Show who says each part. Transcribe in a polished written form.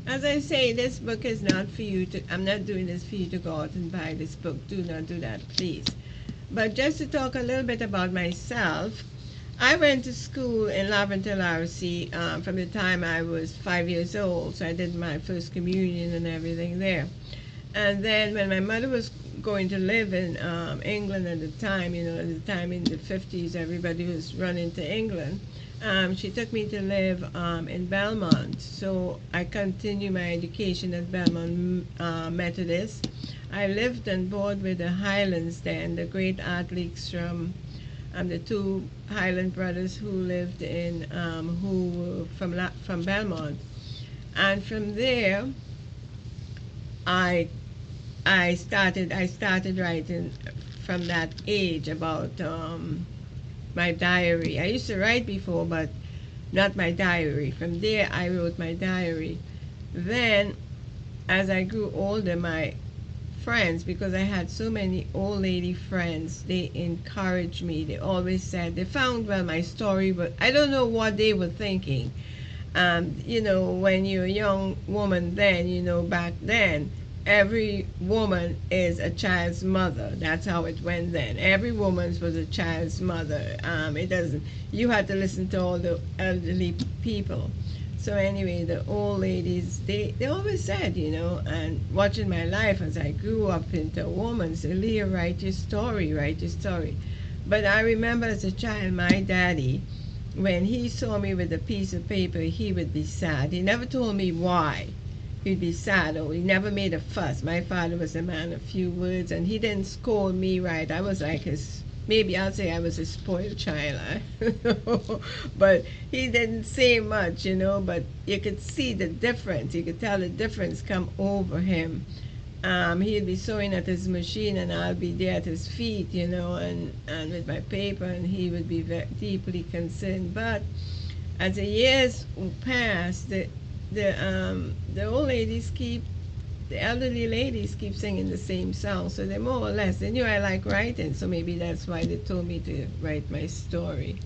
Speaker 1: As I say, this book is not for you to, I'm not doing this for you to go out and buy this book. Do not do that, please. But just to talk a little bit about myself, I went to school in Laventille, RC, from the time I was 5 years old. So I did my first communion and everything there. And then when my mother was going to live in England at the time, at the time in the 50s, everybody was running to England. She took me to live in Belmont. So I continued my education at Belmont Methodist. I lived on board with the Highlands then, the great athletes from the two Highland brothers who lived in, who were from Belmont. And from there, I I started writing from that age about my diary. I used to write before, but not my diary. From there, I wrote my diary. Then, as I grew older, my friends, because I had so many old lady friends, they encouraged me. They always said they found well my story, but I don't know what they were thinking. When you're a young woman then, back then, every woman is a child's mother. That's how it went then. Every woman was a child's mother. It doesn't, you had to listen to all the elderly people. So anyway, the old ladies, they always said, and watching my life as I grew up into a woman, said, Leah, write your story, write your story. But I remember as a child, my daddy, when he saw me with a piece of paper, he would be sad. He never told me why he'd be sad, or he never made a fuss. My father was a man of few words, and he didn't scold me right. I was like his, maybe I'll say I was a spoiled child. But he didn't say much, but you could see the difference. You could tell the difference come over him. He'd be sewing at his machine and I'll be there at his feet, and with my paper, and he would be very deeply concerned. But as the years passed, the old ladies the elderly ladies keep singing the same song, so they more or less, they knew I like writing, so maybe that's why they told me to write my story.